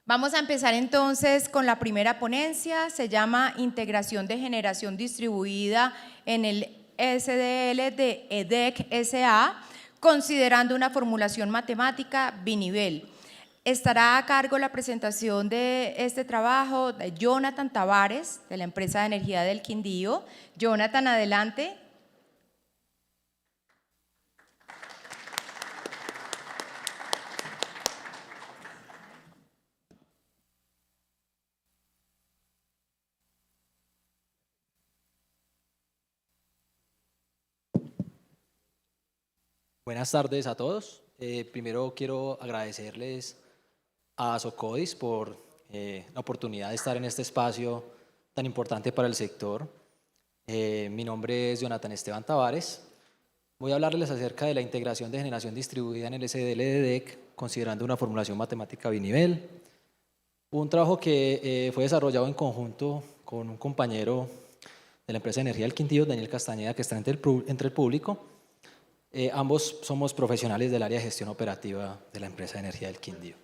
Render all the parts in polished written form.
Vamos a empezar entonces con la primera ponencia, se llama Integración de Generación Distribuida en el SDL de EDEC S.A., considerando una formulación matemática binivel. Estará a cargo la presentación de este trabajo de Jonathan Tavares, de la empresa de energía del Quindío. Jonathan, adelante. Buenas tardes a todos. Primero quiero agradecerles a Socodis por la oportunidad de estar en este espacio tan importante para el sector. Mi nombre es Jonathan Esteban Tavares. Voy a hablarles acerca de la integración de generación distribuida en el SDL de DEC, considerando una formulación matemática binivel. Un trabajo que fue desarrollado en conjunto con un compañero de la empresa de energía del Quindío, Daniel Castañeda, que está entre el público. Ambos somos profesionales del área de gestión operativa de la empresa de energía del Quindío.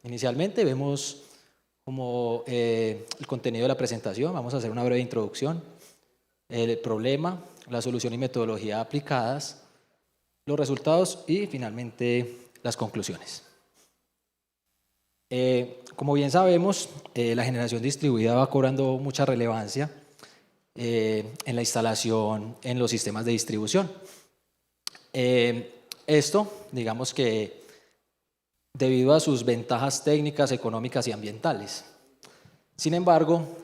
Inicialmente vemos como el contenido de la presentación. Vamos a hacer una breve introducción, el problema, la solución y metodología aplicadas, los resultados y finalmente las conclusiones. Como bien sabemos, la generación distribuida va cobrando mucha relevancia en la instalación en los sistemas de distribución. Esto, digamos que debido a sus ventajas técnicas, económicas y ambientales. Sin embargo,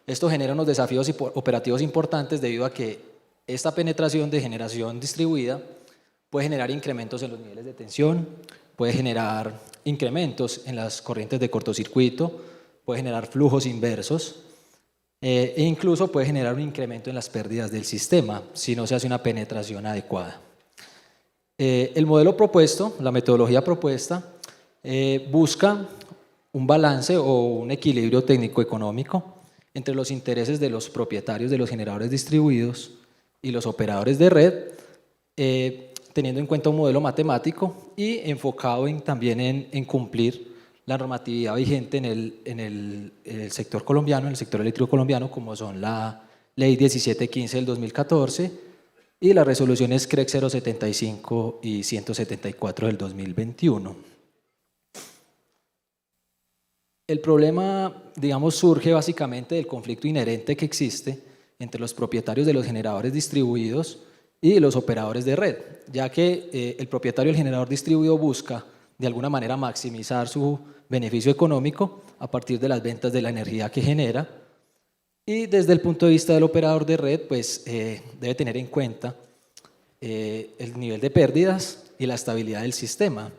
esto genera unos desafíos operativos importantes debido a que esta penetración de generación distribuida puede generar incrementos en los niveles de tensión, puede generar incrementos en las corrientes de cortocircuito, puede generar flujos inversos, e incluso puede generar un incremento en las pérdidas del sistema si no se hace una penetración adecuada. El modelo propuesto, la metodología propuesta, busca un balance o un equilibrio técnico-económico entre los intereses de los propietarios de los generadores distribuidos y los operadores de red, teniendo en cuenta un modelo matemático y enfocado también en cumplir la normatividad vigente en el sector colombiano, en el sector eléctrico colombiano, como son la Ley 1715 del 2014 y las resoluciones CREC 075 y 174 del 2021. El problema, digamos, surge básicamente del conflicto inherente que existe entre los propietarios de los generadores distribuidos y los operadores de red, ya que el propietario del generador distribuido busca de alguna manera maximizar su beneficio económico a partir de las ventas de la energía que genera, y desde el punto de vista del operador de red, pues debe tener en cuenta el nivel de pérdidas y la estabilidad del sistema.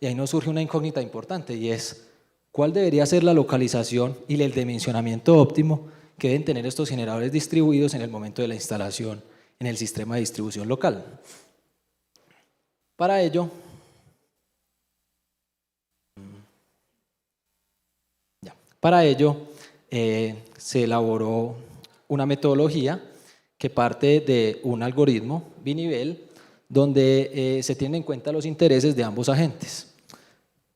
Y ahí nos surge una incógnita importante, y es cuál debería ser la localización y el dimensionamiento óptimo que deben tener estos generadores distribuidos en el momento de la instalación en el sistema de distribución local. Para ello, se elaboró una metodología que parte de un algoritmo binivel donde se tienen en cuenta los intereses de ambos agentes.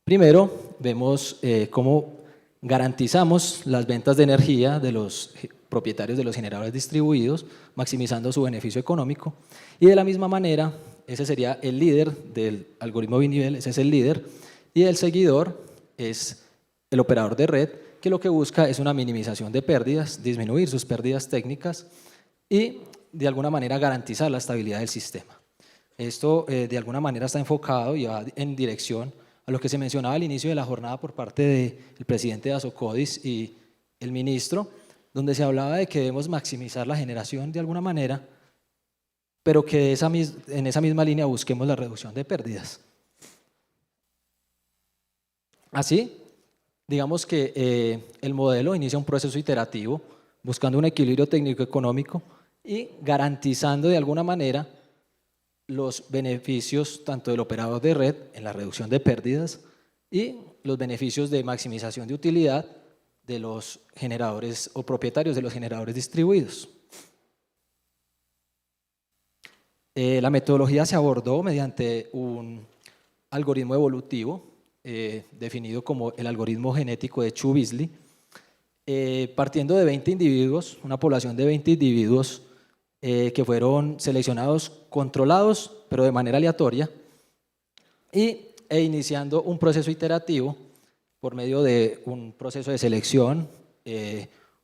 Primero, vemos cómo garantizamos las ventas de energía de los propietarios de los generadores distribuidos, maximizando su beneficio económico, y de la misma manera, ese sería el líder del algoritmo binivel, ese es el líder, y el seguidor es el operador de red, que lo que busca es una minimización de pérdidas, disminuir sus pérdidas técnicas y de alguna manera garantizar la estabilidad del sistema. Esto de alguna manera está enfocado y va en dirección a lo que se mencionaba al inicio de la jornada por parte del presidente de Asocodis y el ministro, donde se hablaba de que debemos maximizar la generación de alguna manera, pero que en esa misma línea busquemos la reducción de pérdidas. Así, digamos que el modelo inicia un proceso iterativo buscando un equilibrio técnico-económico y garantizando de alguna manera los beneficios tanto del operador de red en la reducción de pérdidas y los beneficios de maximización de utilidad de los generadores o propietarios de los generadores distribuidos. La metodología se abordó mediante un algoritmo evolutivo definido como el algoritmo genético de Chu-Beasley, partiendo de 20 individuos, una población de 20 individuos que fueron seleccionados, controlados, pero de manera aleatoria, e iniciando un proceso iterativo por medio de un proceso de selección,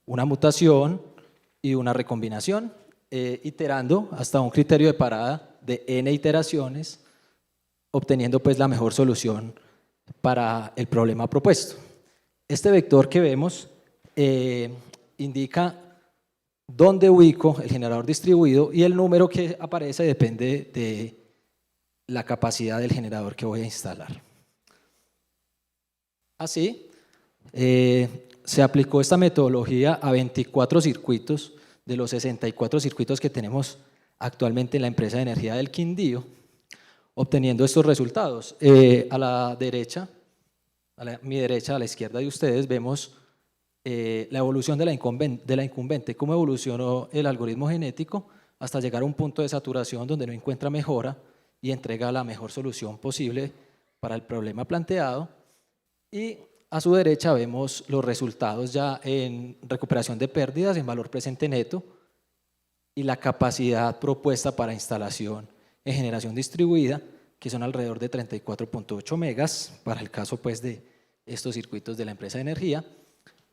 una mutación y una recombinación, iterando hasta un criterio de parada de n iteraciones, obteniendo pues la mejor solución para el problema propuesto. Este vector que vemos indica dónde ubico el generador distribuido, y el número que aparece depende de la capacidad del generador que voy a instalar. Así, se aplicó esta metodología a 24 circuitos de los 64 circuitos que tenemos actualmente en la empresa de energía del Quindío, obteniendo estos resultados. A la derecha, mi derecha, a la izquierda de ustedes, vemos la evolución de la incumbente, cómo evolucionó el algoritmo genético hasta llegar a un punto de saturación donde no encuentra mejora y entrega la mejor solución posible para el problema planteado. Y a su derecha vemos los resultados ya en recuperación de pérdidas en valor presente neto y la capacidad propuesta para instalación en generación distribuida, que son alrededor de 34.8 megas para el caso pues de estos circuitos de la empresa de energía,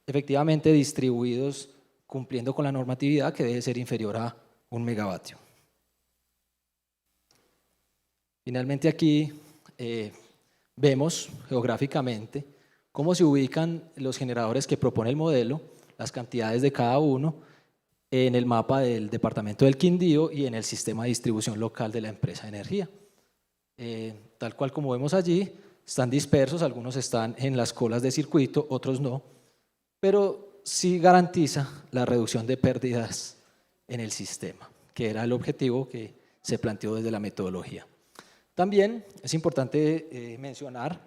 efectivamente distribuidos cumpliendo con la normatividad que debe ser inferior a 1 megavatio. Finalmente aquí vemos geográficamente cómo se ubican los generadores que propone el modelo, las cantidades de cada uno en el mapa del departamento del Quindío y en el sistema de distribución local de la empresa de energía. Tal cual como vemos allí, están dispersos, algunos están en las colas de circuito, otros no, pero sí garantiza la reducción de pérdidas en el sistema, que era el objetivo que se planteó desde la metodología. También es importante mencionar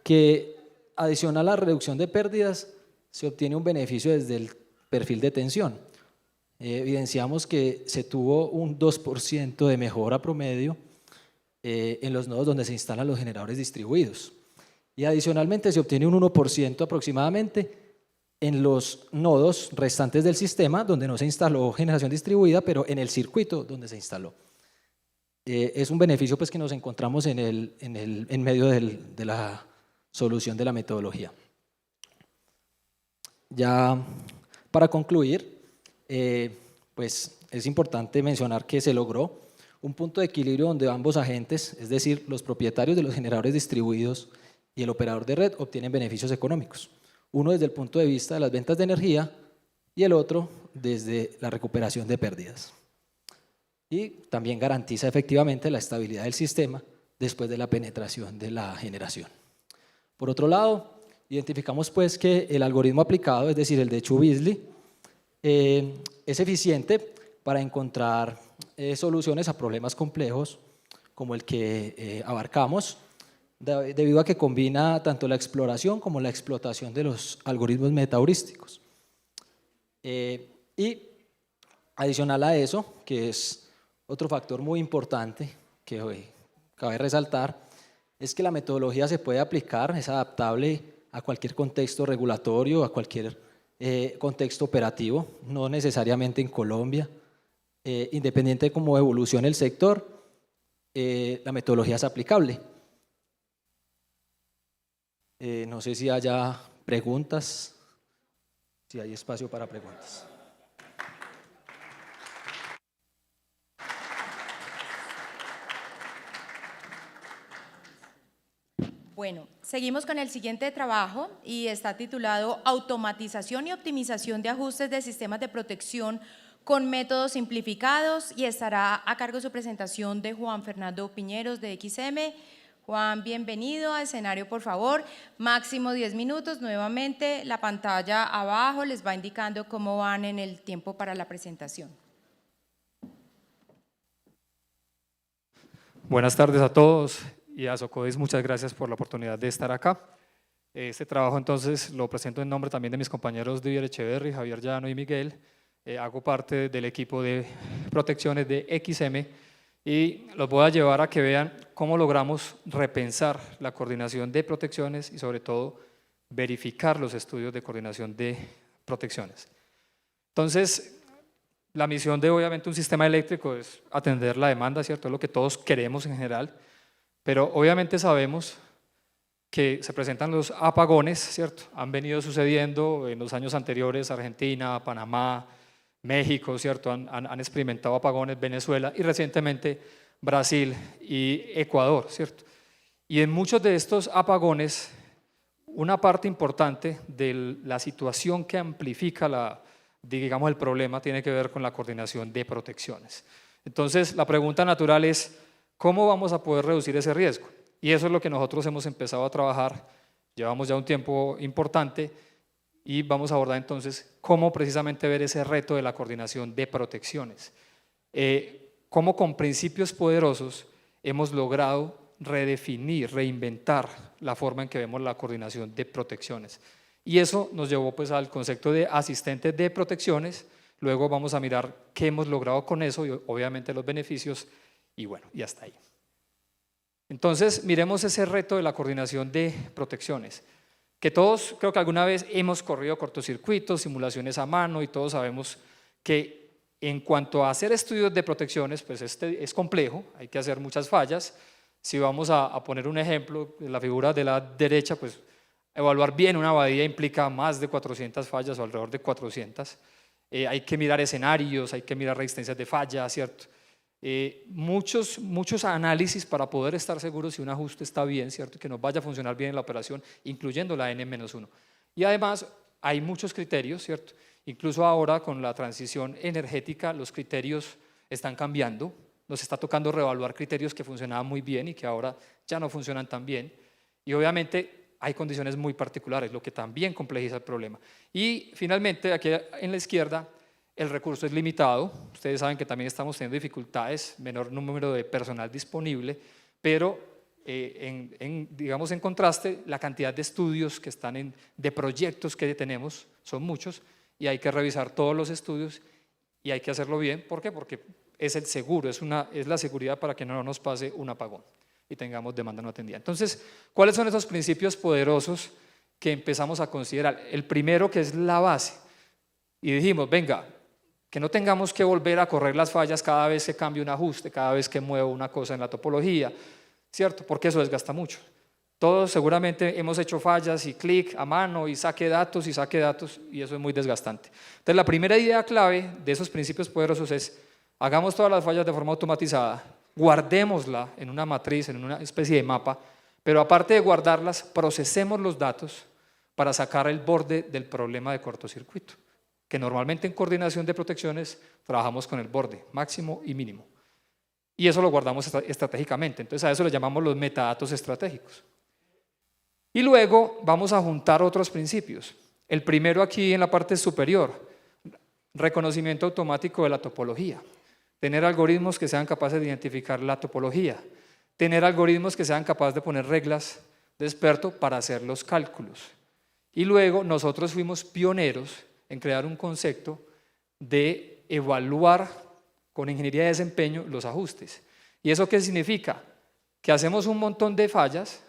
que adicional a la reducción de pérdidas se obtiene un beneficio desde el perfil de tensión. Evidenciamos que se tuvo un 2% de mejora promedio en los nodos donde se instalan los generadores distribuidos, y adicionalmente se obtiene un 1% aproximadamente en los nodos restantes del sistema donde no se instaló generación distribuida, pero en el circuito donde se instaló. Es un beneficio pues, que nos encontramos en medio de la solución de la metodología. Ya para concluir, pues es importante mencionar que se logró un punto de equilibrio donde ambos agentes, es decir, los propietarios de los generadores distribuidos y el operador de red, obtienen beneficios económicos. Uno desde el punto de vista de las ventas de energía y el otro desde la recuperación de pérdidas. Y también garantiza efectivamente la estabilidad del sistema después de la penetración de la generación. Por otro lado, identificamos pues que el algoritmo aplicado, es decir, el de Chu-Beasley, es eficiente para encontrar soluciones a problemas complejos como el que abarcamos, debido a que combina tanto la exploración como la explotación de los algoritmos metaheurísticos. Y adicional a eso, que es otro factor muy importante que hoy cabe resaltar, es que la metodología se puede aplicar, es adaptable a cualquier contexto regulatorio, a cualquier contexto operativo, no necesariamente en Colombia. Independiente de cómo evolucione el sector, la metodología es aplicable. No sé si haya preguntas, si hay espacio para preguntas. Bueno, seguimos con el siguiente trabajo y está titulado Automatización y optimización de ajustes de sistemas de protección con métodos simplificados, y estará a cargo de su presentación de Juan Fernando Piñeros de XM. Juan, bienvenido al escenario, por favor. Máximo 10 minutos. Nuevamente, la pantalla abajo les va indicando cómo van en el tiempo para la presentación. Buenas tardes a todos, y a Socodis muchas gracias por la oportunidad de estar acá. Este trabajo entonces lo presento en nombre también de mis compañeros Didier Echeverry, Javier Llano y Miguel. Hago parte del equipo de protecciones de XM, y los voy a llevar a que vean cómo logramos repensar la coordinación de protecciones y sobre todo verificar los estudios de coordinación de protecciones. Entonces, la misión de obviamente un sistema eléctrico es atender la demanda, ¿cierto? Es lo que todos queremos en general, pero obviamente sabemos que se presentan los apagones, ¿cierto? Han venido sucediendo en los años anteriores, Argentina, Panamá, México, ¿cierto? Han experimentado apagones, Venezuela y recientemente Brasil y Ecuador, ¿cierto? Y en muchos de estos apagones, una parte importante de la situación que amplifica digamos, el problema tiene que ver con la coordinación de protecciones. Entonces, la pregunta natural es, ¿cómo vamos a poder reducir ese riesgo? Y eso es lo que nosotros hemos empezado a trabajar, llevamos ya un tiempo importante y vamos a abordar entonces cómo precisamente ver ese reto de la coordinación de protecciones. Cómo con principios poderosos hemos logrado redefinir, reinventar la forma en que vemos la coordinación de protecciones. Y eso nos llevó pues al concepto de asistentes de protecciones. Luego vamos a mirar qué hemos logrado con eso y obviamente los beneficios y bueno, y hasta ahí. Entonces, miremos ese reto de la coordinación de protecciones, que todos creo que alguna vez hemos corrido cortocircuitos, simulaciones a mano y todos sabemos que en cuanto a hacer estudios de protecciones, pues es complejo, hay que hacer muchas fallas. Si vamos a poner un ejemplo, la figura de la derecha, pues evaluar bien una abadía implica más de 400 fallas o alrededor de 400. Hay que mirar escenarios, hay que mirar resistencias de falla, ¿cierto? Muchos análisis para poder estar seguros si un ajuste está bien, ¿cierto? Que nos vaya a funcionar bien en la operación, incluyendo la N-1. Y además hay muchos criterios, ¿cierto? Incluso ahora con la transición energética los criterios están cambiando, nos está tocando reevaluar criterios que funcionaban muy bien y que ahora ya no funcionan tan bien. Y obviamente hay condiciones muy particulares, lo que también complejiza el problema. Y finalmente, aquí en la izquierda, el recurso es limitado. Ustedes saben que también estamos teniendo dificultades, menor número de personal disponible, pero digamos en contraste, la cantidad de estudios que están de proyectos que tenemos son muchos y hay que revisar todos los estudios y hay que hacerlo bien. ¿Por qué? Porque es el seguro, es la seguridad para que no nos pase un apagón y tengamos demanda no atendida. Entonces, ¿cuáles son esos principios poderosos que empezamos a considerar? El primero, que es la base, y dijimos, venga, que no tengamos que volver a correr las fallas cada vez que cambie un ajuste, cada vez que muevo una cosa en la topología, ¿cierto? Porque eso desgasta mucho. Todos seguramente hemos hecho fallas y clic a mano y saque datos y eso es muy desgastante. Entonces, la primera idea clave de esos principios poderosos es, hagamos todas las fallas de forma automatizada, guardémosla en una matriz, en una especie de mapa, pero aparte de guardarlas, procesemos los datos para sacar el borde del problema de cortocircuito, que normalmente en coordinación de protecciones trabajamos con el borde máximo y mínimo. Y eso lo guardamos estratégicamente, entonces a eso le llamamos los metadatos estratégicos. Y luego vamos a juntar otros principios. El primero aquí en la parte superior, reconocimiento automático de la topología. Tener algoritmos que sean capaces de identificar la topología, tener algoritmos que sean capaces de poner reglas de experto para hacer los cálculos. Y luego nosotros fuimos pioneros en crear un concepto de evaluar con ingeniería de desempeño los ajustes. ¿Y eso qué significa? Que hacemos un montón de fallas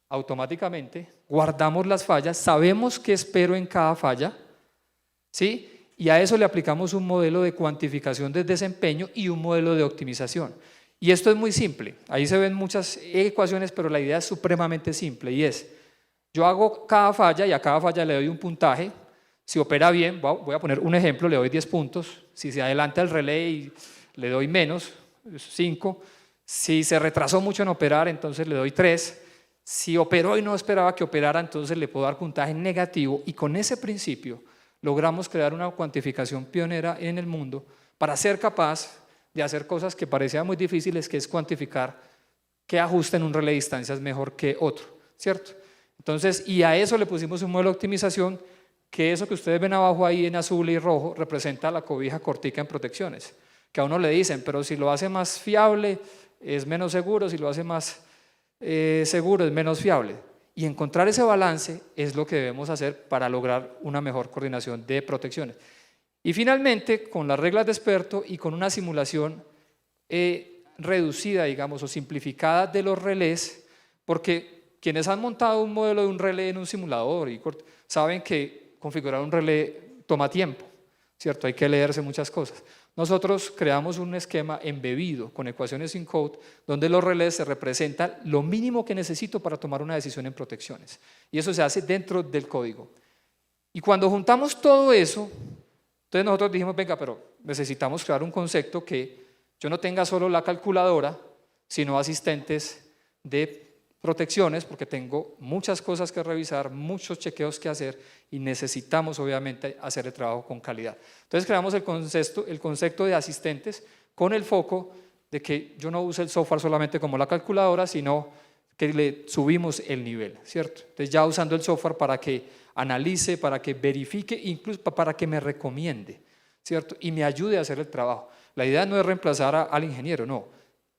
automáticamente, guardamos las fallas, sabemos qué espero en cada falla, ¿sí? Y a eso le aplicamos un modelo de cuantificación de desempeño y un modelo de optimización. Y esto es muy simple, ahí se ven muchas ecuaciones, pero la idea es supremamente simple y es, yo hago cada falla y a cada falla le doy un puntaje, si opera bien, voy a poner un ejemplo, le doy 10 puntos, si se adelanta el relay le doy menos, 5, si se retrasó mucho en operar, entonces le doy 3, si operó y no esperaba que operara, entonces le puedo dar puntaje negativo y con ese principio logramos crear una cuantificación pionera en el mundo para ser capaz de hacer cosas que parecían muy difíciles, que es cuantificar qué ajuste en un relé de distancia es mejor que otro, ¿cierto? Entonces, y a eso le pusimos un modelo de optimización, que eso que ustedes ven abajo ahí en azul y rojo representa la cobija cortica en protecciones, que a uno le dicen, pero si lo hace más fiable es menos seguro, si lo hace más seguro es menos fiable. Y encontrar ese balance es lo que debemos hacer para lograr una mejor coordinación de protecciones. Y finalmente, con las reglas de experto y con una simulación, reducida, digamos, o simplificada de los relés, porque quienes han montado un modelo de un relé en un simulador saben que configurar un relé toma tiempo, ¿cierto? Hay que leerse muchas cosas. Nosotros creamos un esquema embebido con ecuaciones sin code, donde los relés se representan lo mínimo que necesito para tomar una decisión en protecciones. Y eso se hace dentro del código. Y cuando juntamos todo eso, entonces nosotros dijimos, venga, pero necesitamos crear un concepto que yo no tenga solo la calculadora, sino asistentes de protecciones, porque tengo muchas cosas que revisar, muchos chequeos que hacer y necesitamos obviamente hacer el trabajo con calidad. Entonces creamos el concepto de asistentes con el foco de que yo no use el software solamente como la calculadora, sino que le subimos el nivel, ¿cierto? Entonces ya usando el software para que analice, para que verifique, incluso para que me recomiende, ¿cierto? Y me ayude a hacer el trabajo. La idea no es reemplazar al ingeniero, no,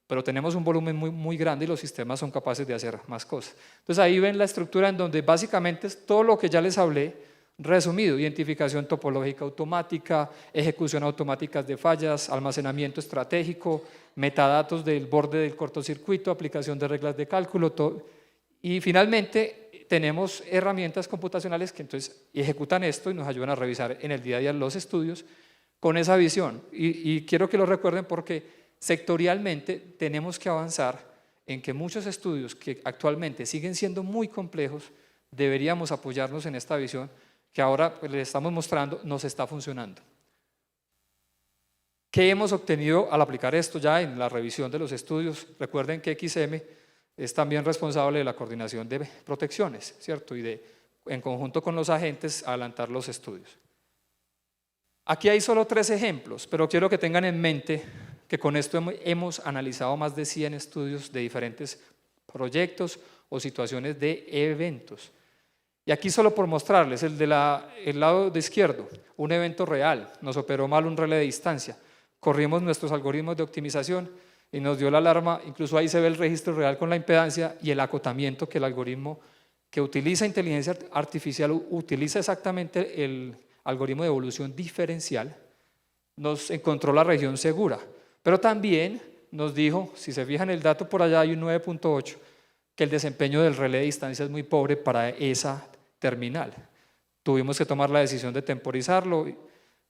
pero tenemos un volumen muy grande y los sistemas son capaces de hacer más cosas. Entonces ahí ven la estructura en donde básicamente es todo lo que ya les hablé, resumido: identificación topológica automática, ejecución automática de fallas, almacenamiento estratégico, metadatos del borde del cortocircuito, aplicación de reglas de cálculo, todo. Y finalmente tenemos herramientas computacionales que entonces ejecutan esto y nos ayudan a revisar en el día a día los estudios con esa visión. Y quiero que lo recuerden porque sectorialmente tenemos que avanzar en que muchos estudios que actualmente siguen siendo muy complejos, deberíamos apoyarnos en esta visión que ahora pues, les estamos mostrando, nos está funcionando. ¿Qué hemos obtenido al aplicar esto ya en la revisión de los estudios? Recuerden que XM es también responsable de la coordinación de protecciones, ¿cierto? Y de, en conjunto con los agentes, adelantar los estudios. Aquí hay solo 3 ejemplos, pero quiero que tengan en mente que con esto hemos analizado más de 100 estudios de diferentes proyectos o situaciones de eventos. Y aquí solo por mostrarles, el lado de izquierdo, un evento real, nos operó mal un relé de distancia, corrimos nuestros algoritmos de optimización y nos dio la alarma, incluso ahí se ve el registro real con la impedancia y el acotamiento que el algoritmo que utiliza inteligencia artificial utiliza exactamente el algoritmo de evolución diferencial, nos encontró la región segura, pero también nos dijo, si se fijan el dato por allá hay un 9.8, que el desempeño del relé de distancia es muy pobre para esa terminal. Tuvimos que tomar la decisión de temporizarlo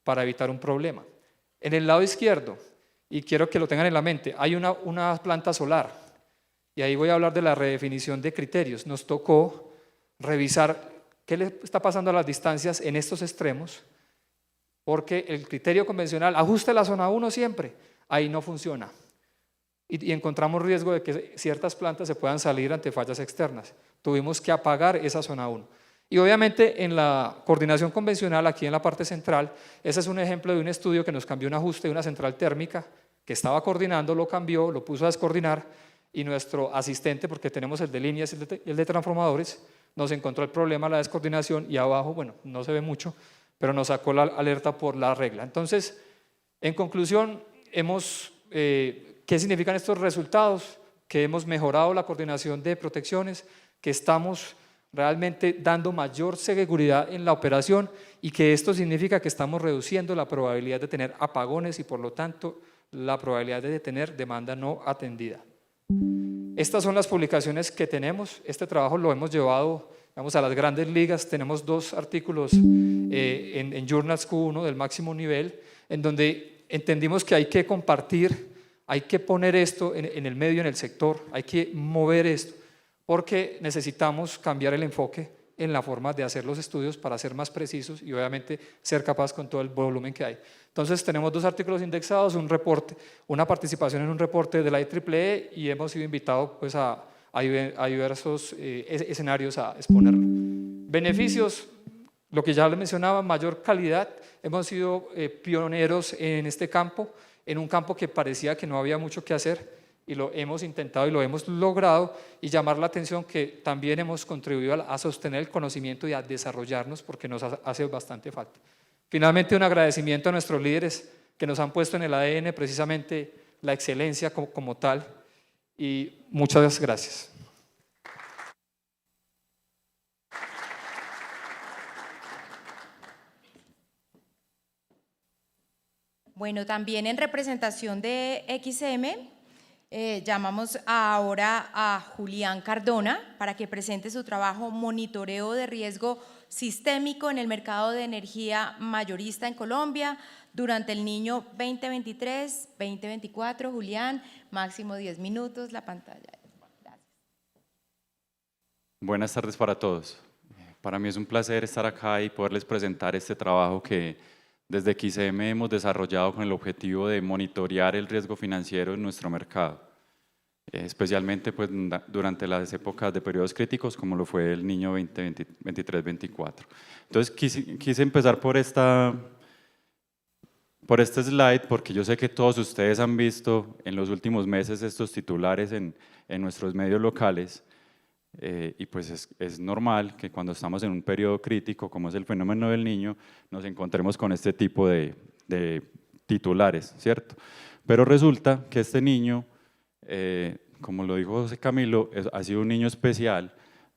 para evitar un problema. En el lado izquierdo, y quiero que lo tengan en la mente, hay una planta solar, y ahí voy a hablar de la redefinición de criterios. Nos tocó revisar qué le está pasando a las distancias en estos extremos, porque el criterio convencional, ajuste la zona 1 siempre, ahí no funciona. Y encontramos riesgo de que ciertas plantas se puedan salir ante fallas externas. Tuvimos que apagar esa zona 1. Y obviamente en la coordinación convencional, aquí en la parte central, ese es un ejemplo de un estudio que nos cambió un ajuste de una central térmica que estaba coordinando, lo cambió, lo puso a descoordinar y nuestro asistente, porque tenemos el de líneas y el de transformadores, nos encontró el problema, la descoordinación y abajo, bueno, no se ve mucho, pero nos sacó la alerta por la regla. Entonces, en conclusión, ¿qué significan estos resultados? Que hemos mejorado la coordinación de protecciones, que estamos realmente dando mayor seguridad en la operación y que esto significa que estamos reduciendo la probabilidad de tener apagones y por lo tanto la probabilidad de tener demanda no atendida. Estas son las publicaciones que tenemos. Este trabajo lo hemos llevado, vamos, a las grandes ligas. Tenemos 2 artículos en Journals Q1 del máximo nivel, en donde entendimos que hay que compartir, hay que poner esto en el medio, en el sector, hay que mover esto, porque necesitamos cambiar el enfoque en la forma de hacer los estudios para ser más precisos y obviamente ser capaz con todo el volumen que hay. Entonces tenemos 2 artículos indexados, un reporte, una participación en un reporte de la IEEE y hemos sido invitados pues, a diversos escenarios a exponer. Beneficios, lo que ya les mencionaba, mayor calidad. Hemos sido pioneros en este campo, en un campo que parecía que no había mucho que hacer, y lo hemos intentado y lo hemos logrado, y llamar la atención que también hemos contribuido a sostener el conocimiento y a desarrollarnos porque nos hace bastante falta. Finalmente, un agradecimiento a nuestros líderes que nos han puesto en el ADN precisamente la excelencia como tal, y muchas gracias. Bueno, también en representación de XM, Llamamos ahora a Julián Cardona para que presente su trabajo Monitoreo de riesgo sistémico en el mercado de energía mayorista en Colombia durante el niño 2023-2024. Julián, máximo 10 minutos, la pantalla. Gracias. Buenas tardes para todos. Para mí es un placer estar acá y poderles presentar este trabajo que desde XM hemos desarrollado con el objetivo de monitorear el riesgo financiero en nuestro mercado, especialmente pues, durante las épocas de periodos críticos como lo fue el niño 2023-24. Entonces quise empezar por este slide porque yo sé que todos ustedes han visto en los últimos meses estos titulares en nuestros medios locales. Y pues es normal que cuando estamos en un periodo crítico, como es el fenómeno del niño, nos encontremos con este tipo de titulares, ¿cierto? Pero resulta que este niño, como lo dijo José Camilo, ha sido un niño especial.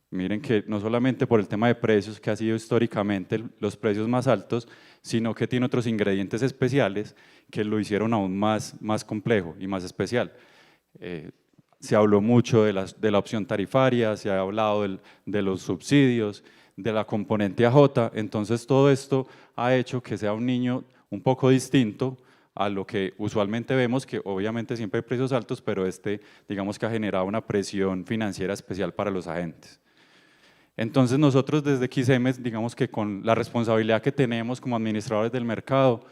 Miren que no solamente por el tema de precios, que ha sido históricamente los precios más altos, sino que tiene otros ingredientes especiales que lo hicieron aún más complejo y más especial. Se habló mucho de la opción tarifaria, se ha hablado de los subsidios, de la componente AJ, entonces todo esto ha hecho que sea un niño un poco distinto a lo que usualmente vemos, que obviamente siempre hay precios altos, pero digamos que ha generado una presión financiera especial para los agentes. Entonces nosotros desde XM, digamos que con la responsabilidad que tenemos como administradores del mercado,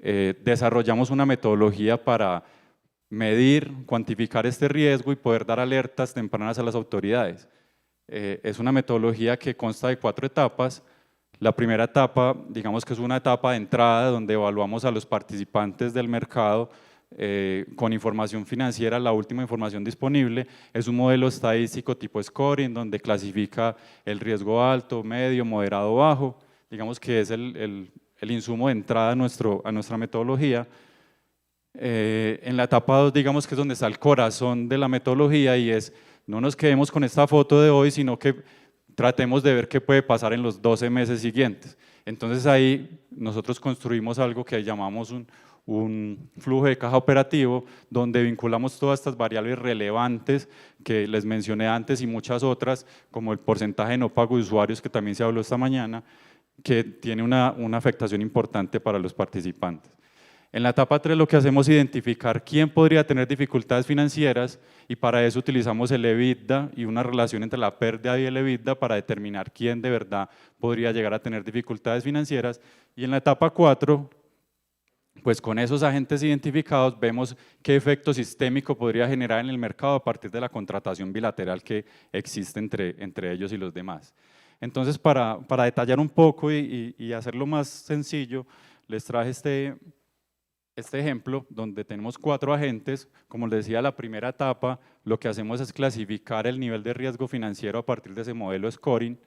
desarrollamos una metodología para medir, cuantificar este riesgo y poder dar alertas tempranas a las autoridades. Es una metodología que consta de 4 etapas. La primera etapa, digamos que es una etapa de entrada donde evaluamos a los participantes del mercado con información financiera, la última información disponible. Es un modelo estadístico tipo scoring donde clasifica el riesgo alto, medio, moderado, bajo. Digamos que es el insumo de entrada a nuestra metodología. En la etapa 2, digamos que es donde está el corazón de la metodología y es, no nos quedemos con esta foto de hoy, sino que tratemos de ver qué puede pasar en los 12 meses siguientes. Entonces ahí nosotros construimos algo que llamamos un flujo de caja operativo, donde vinculamos todas estas variables relevantes que les mencioné antes y muchas otras, como el porcentaje de no pago de usuarios, que también se habló esta mañana, que tiene una afectación importante para los participantes. En la etapa 3 lo que hacemos es identificar quién podría tener dificultades financieras y para eso utilizamos el EBITDA y una relación entre la pérdida y el EBITDA para determinar quién de verdad podría llegar a tener dificultades financieras. Y en la etapa 4, pues con esos agentes identificados vemos qué efecto sistémico podría generar en el mercado a partir de la contratación bilateral que existe entre ellos y los demás. Entonces, para detallar un poco y hacerlo más sencillo, les traje este ejemplo donde tenemos 4 agentes. Como les decía, la primera etapa lo que hacemos es clasificar el nivel de riesgo financiero a partir de ese modelo scoring.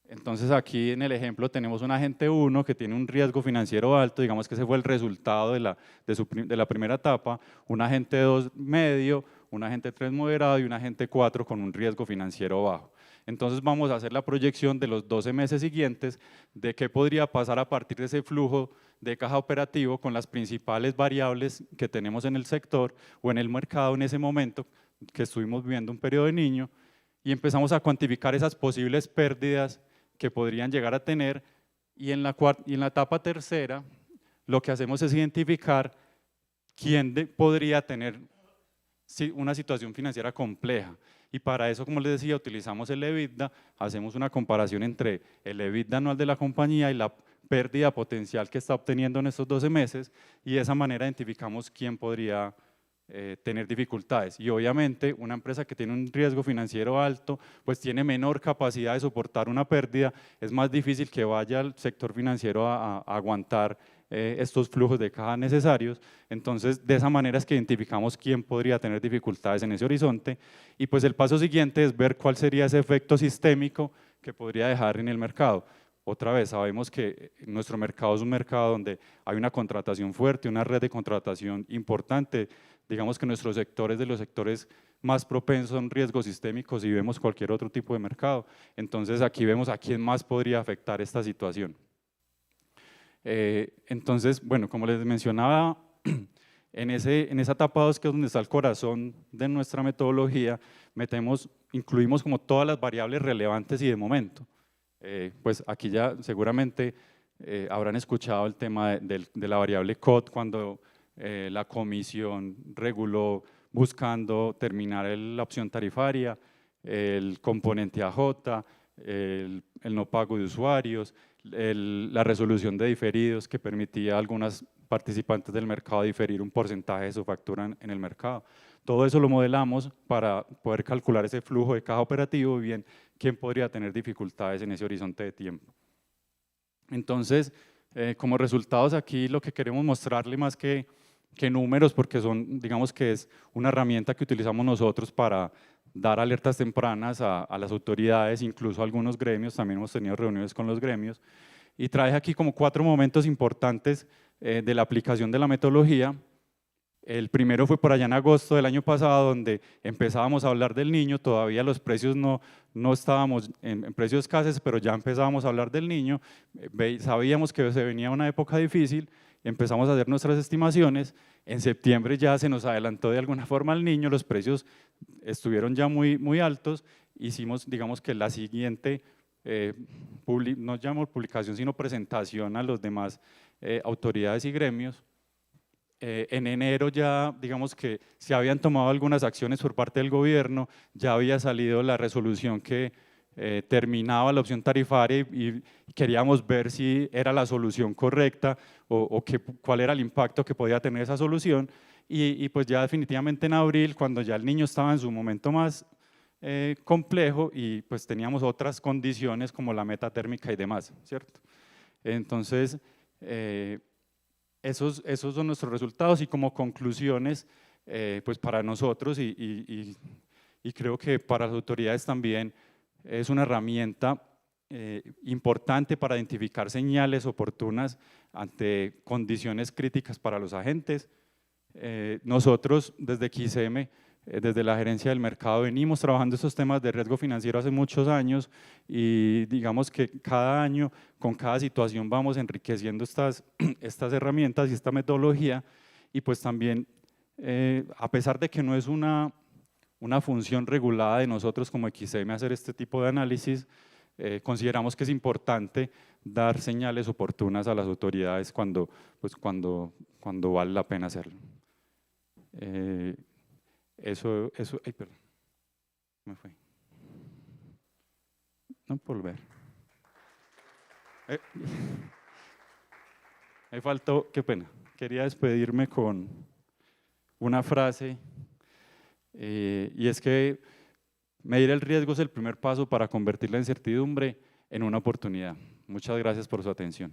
Entonces aquí en el ejemplo tenemos un agente 1 que tiene un riesgo financiero alto, digamos que ese fue el resultado de la primera etapa, un agente 2 medio, un agente 3 moderado y un agente 4 con un riesgo financiero bajo. Entonces vamos a hacer la proyección de los 12 meses siguientes de qué podría pasar a partir de ese flujo de caja operativo con las principales variables que tenemos en el sector o en el mercado en ese momento que estuvimos viviendo un periodo de niño y empezamos a cuantificar esas posibles pérdidas que podrían llegar a tener y en la etapa tercera lo que hacemos es identificar quién podría tener una situación financiera compleja. Y para eso, como les decía, utilizamos el EBITDA, hacemos una comparación entre el EBITDA anual de la compañía y la pérdida potencial que está obteniendo en estos 12 meses y de esa manera identificamos quién podría tener dificultades. Y obviamente una empresa que tiene un riesgo financiero alto, pues tiene menor capacidad de soportar una pérdida, es más difícil que vaya al sector financiero a aguantar estos flujos de caja necesarios. Entonces de esa manera es que identificamos quién podría tener dificultades en ese horizonte y pues el paso siguiente es ver cuál sería ese efecto sistémico que podría dejar en el mercado. Otra vez, sabemos que nuestro mercado es un mercado donde hay una contratación fuerte, una red de contratación importante. Digamos que nuestros sectores de los sectores más propensos son riesgos sistémicos y vemos cualquier otro tipo de mercado. Entonces aquí vemos a quién más podría afectar esta situación. Entonces, bueno, como les mencionaba, En esa etapa 2, que es donde está el corazón de nuestra metodología, incluimos como todas las variables relevantes y de momento. Pues aquí ya seguramente habrán escuchado el tema de la variable COT cuando la comisión reguló buscando terminar la opción tarifaria, el componente AJ, el no pago de usuarios, la resolución de diferidos que permitía a algunas participantes del mercado diferir un porcentaje de su factura en el mercado. Todo eso lo modelamos para poder calcular ese flujo de caja operativo y bien quién podría tener dificultades en ese horizonte de tiempo. Entonces, como resultados aquí lo que queremos mostrarle más que números, porque digamos que es una herramienta que utilizamos nosotros para dar alertas tempranas a las autoridades, incluso a algunos gremios, también hemos tenido reuniones con los gremios, y traje aquí como 4 momentos importantes de la aplicación de la metodología. El primero fue por allá en agosto del año pasado, donde empezábamos a hablar del niño, todavía los precios no estábamos en precios escasos, pero ya empezábamos a hablar del niño, sabíamos que se venía una época difícil, empezamos a hacer nuestras estimaciones, en septiembre ya se nos adelantó de alguna forma el niño, los precios estuvieron ya muy altos, hicimos digamos que la siguiente, no llamamos publicación sino presentación a los demás autoridades y gremios. En enero ya digamos que se habían tomado algunas acciones por parte del gobierno, ya había salido la resolución que terminaba la opción tarifaria y queríamos ver si era la solución correcta o cuál era el impacto que podía tener esa solución y pues ya definitivamente en abril, cuando ya el niño estaba en su momento más complejo y pues teníamos otras condiciones como la meta térmica y demás, ¿cierto? Entonces, esos son nuestros resultados y como conclusiones, pues para nosotros y creo que para las autoridades también es una herramienta importante para identificar señales oportunas ante condiciones críticas para los agentes. Nosotros desde XM, desde la gerencia del mercado, venimos trabajando estos temas de riesgo financiero hace muchos años y digamos que cada año, con cada situación vamos enriqueciendo estas herramientas y esta metodología y pues también, a pesar de que no es una función regulada de nosotros como XM hacer este tipo de análisis, consideramos que es importante dar señales oportunas a las autoridades cuando vale la pena hacerlo. Ay, perdón, me fue. No puedo volver. Me faltó, qué pena. Quería despedirme con una frase, y es que medir el riesgo es el primer paso para convertir la incertidumbre en una oportunidad. Muchas gracias por su atención.